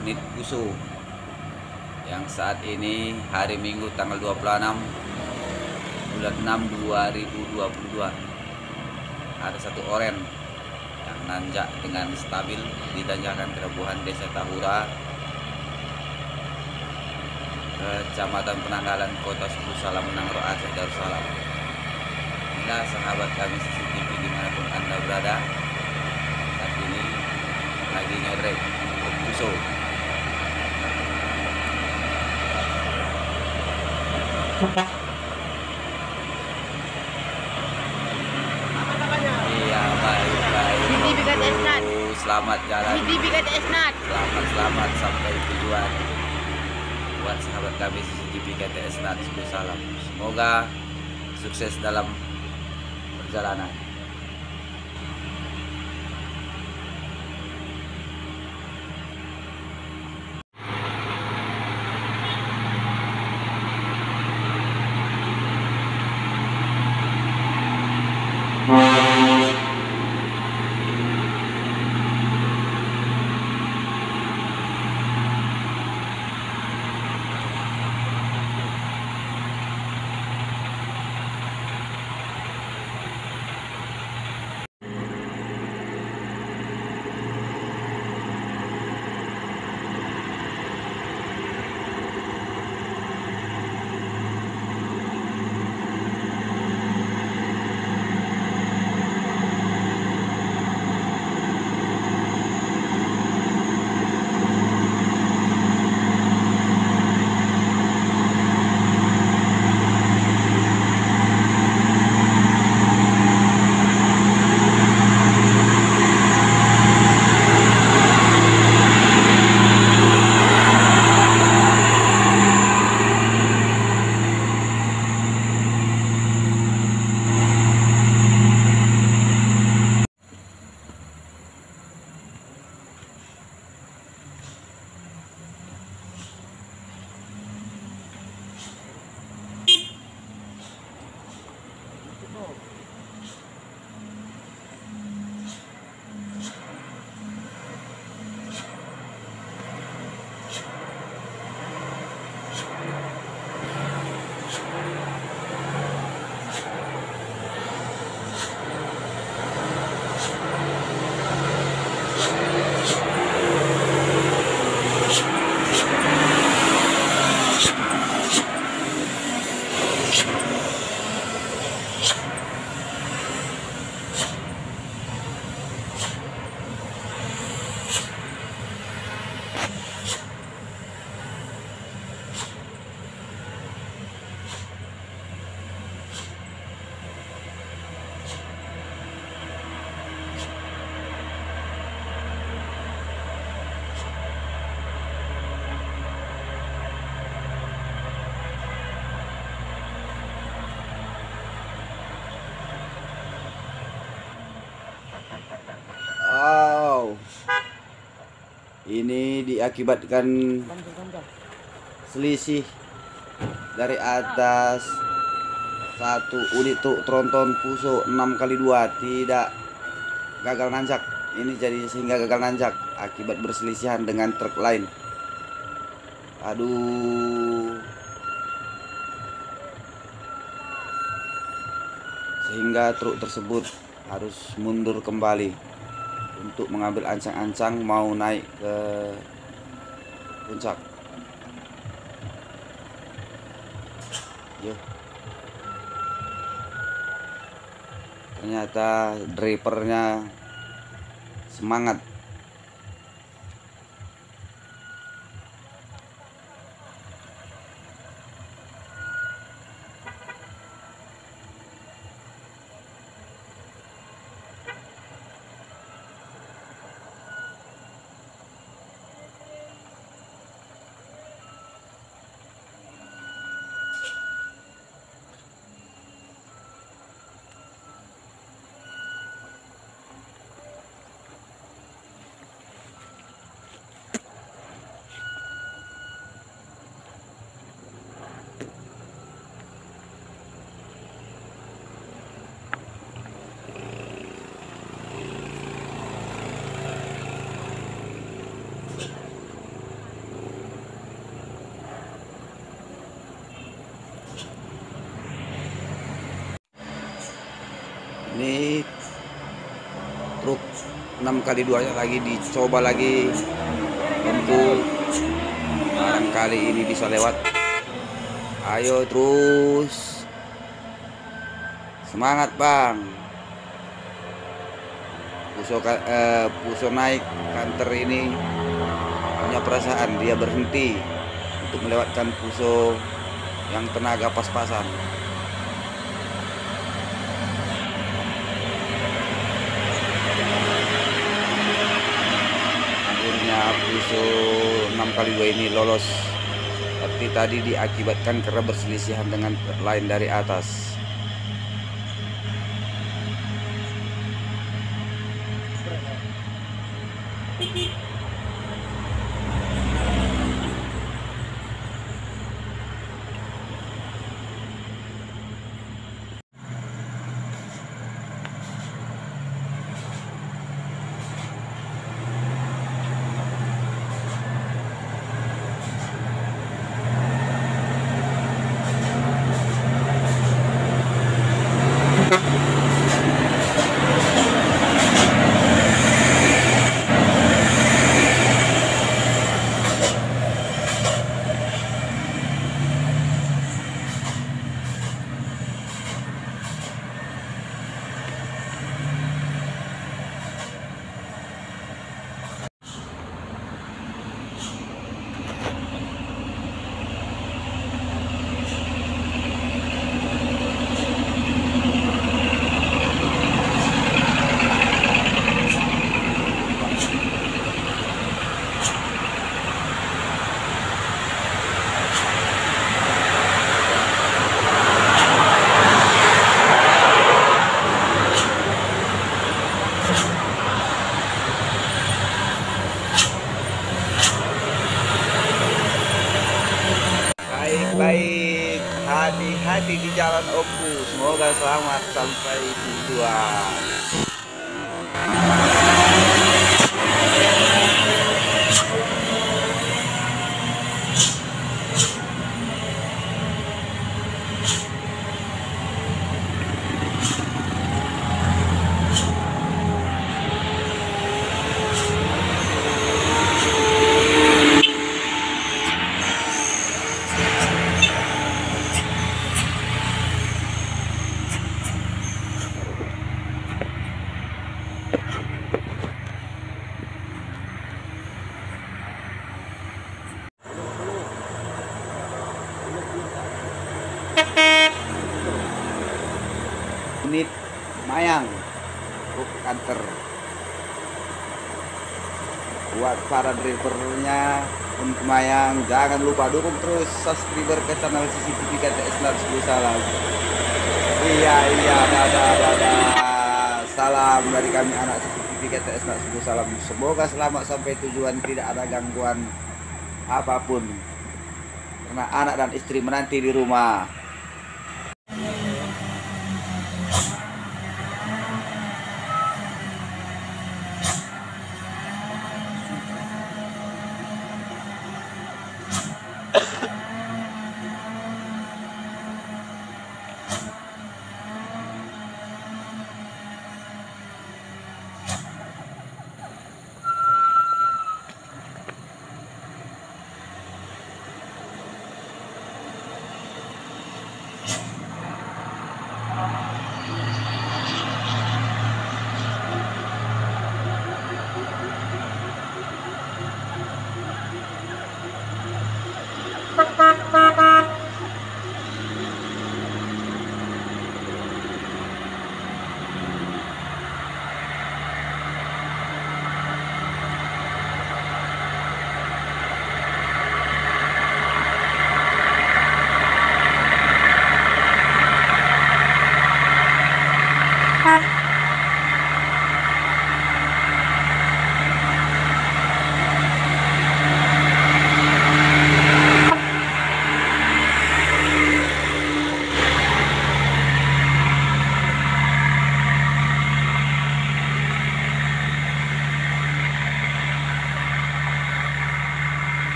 unit Puso yang saat ini hari Minggu tanggal 26 bulan 6 2022 ada satu oren yang nanjak dengan stabil di tanjakan Kerabuhan Desa Tahura, Kecamatan Penanggalan, Kota Suku Salam, Nangro, Aceh Darussalam. Inilah sahabat kami CCTV dimanapun Anda berada, saat ini lagi nyodrek Puso. Iya, baik. Selamat jalan. Selamat sampai tujuan. Buat sahabat kami CCTV KTS Nat, salam. Semoga sukses dalam perjalanan. Ini diakibatkan selisih dari atas satu unit truk tronton Puso 6x2 tidak gagal nanjak. Ini jadi sehingga gagal nanjak akibat berselisihan dengan truk lain. Aduh, sehingga truk tersebut harus mundur kembali untuk mengambil ancang-ancang mau naik ke puncak. Yo. Ternyata drivernya semangat. truk 6x2 nya lagi dicoba lagi untuk barangkali ini bisa lewat. Ayo terus, semangat bang. Puso naik kanter ini punya perasaan, dia berhenti untuk melewatkan Puso yang tenaga pas-pasan. Akhirnya Puso 6x2 ini lolos, tapi tadi diakibatkan karena berselisihan dengan lain dari atas. Baik-baik, hati-hati di jalan Ompu. Semoga selamat sampai tujuan. Unit Mayang truk kanter. Buat para drivernya untuk Mayang, jangan lupa dukung terus subscriber ke channel CCTV KTS Narsubu Salam. Iya, dadah. Salam dari kami anak CCTV KTS Narsubu Salam. Semoga selamat sampai tujuan, tidak ada gangguan apapun, karena anak dan istri menanti di rumah.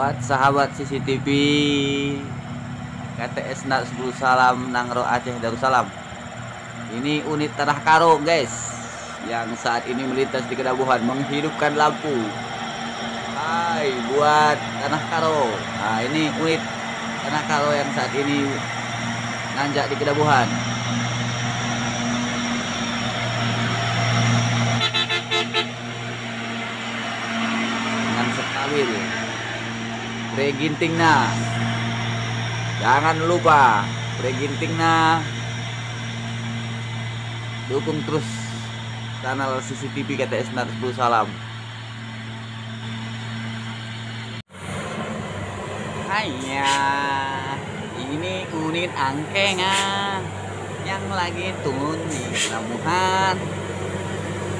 Buat sahabat CCTV KTS Nat 10 Salam Nangro Aceh Darussalam. Ini unit tanah karo guys, yang saat ini melintas di Kedabuhan menghidupkan lampu. Hai buat tanah karo. Nah ini unit tanah karo yang saat ini nanjak di Kedabuhan. Dengan stabil pregintingna, jangan lupa pregintingna, dukung terus channel CCTV KTS Nat 10 Salam. Hanya ini unit angkengan yang lagi turun di Pelabuhan.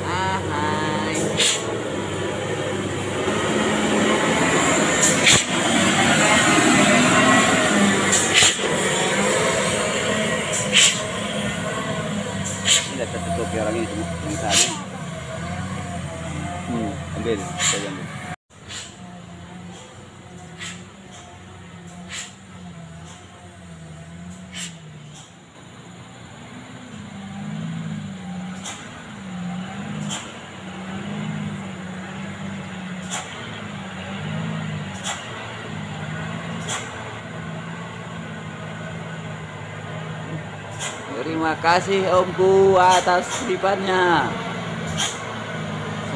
Hai. Ini tertutup orang ini yang tadi. Ambil, saya ambil. Terima kasih Omku atas titipannya.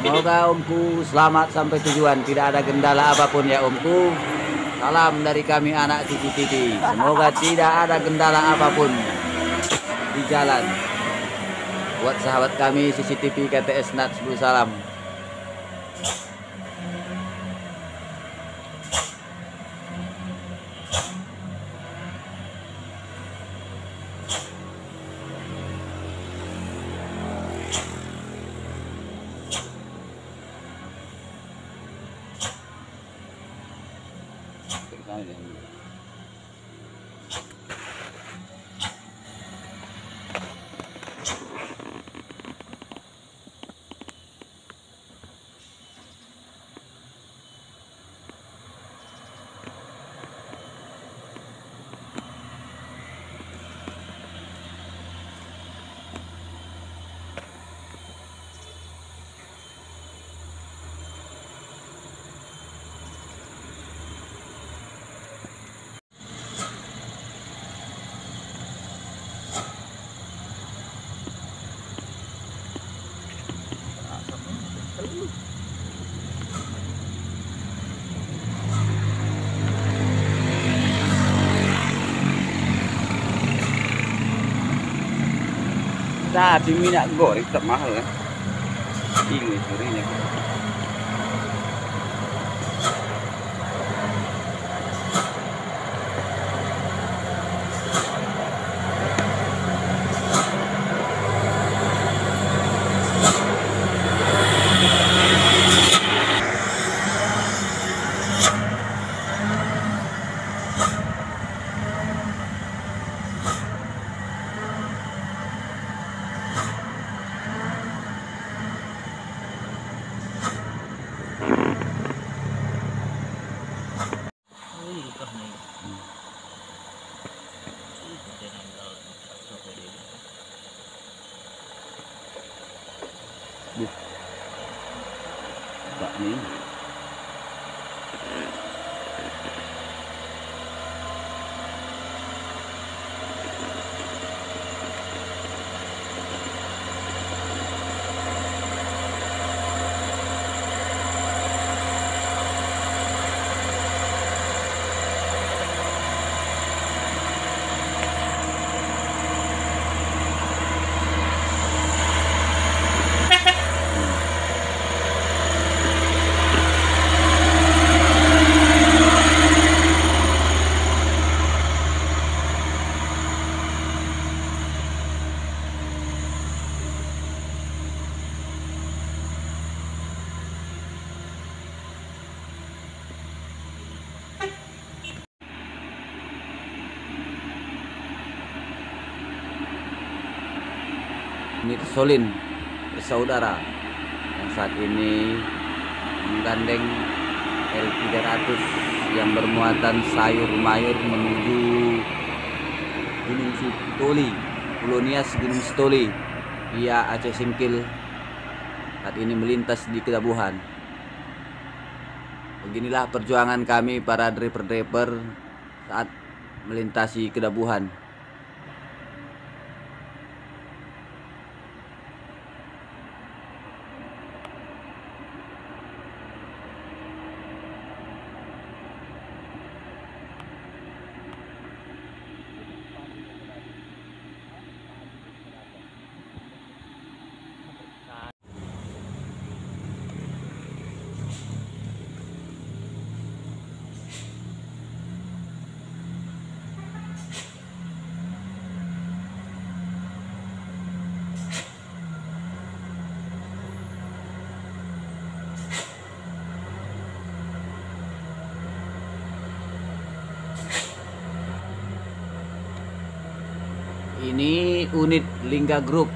Semoga Omku selamat sampai tujuan, tidak ada kendala apapun ya Omku. Salam dari kami anak CCTV. Semoga tidak ada kendala apapun di jalan. Buat sahabat kami CCTV KTS Nat 10 Salam. Tapi minyak goreng tetap mahal kan. Ini surinya. Pak nih. Ini Solin bersaudara yang saat ini menggandeng L300 yang bermuatan sayur mayur menuju Gunung Sitoli, Pulau Nias Gunung Sitoli via Aceh Singkil. Saat ini melintas di Kedabuhan. Beginilah perjuangan kami para driver-driver saat melintasi Kedabuhan. Ini unit Lingga Group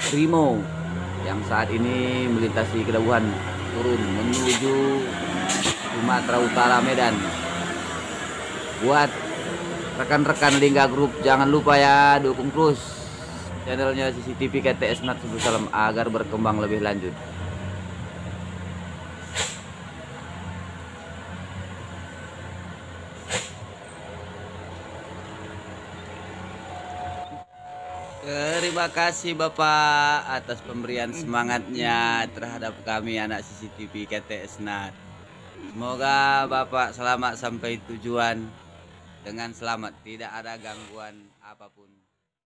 Primo yang saat ini melintasi Kedabuhan turun menuju Sumatera Utara Medan. Buat rekan-rekan Lingga Group jangan lupa ya dukung terus channelnya CCTV KTS Nat Salam agar berkembang lebih lanjut. Terima kasih Bapak atas pemberian semangatnya terhadap kami anak CCTV KTS Nat. Semoga Bapak selamat sampai tujuan dengan selamat, tidak ada gangguan apapun.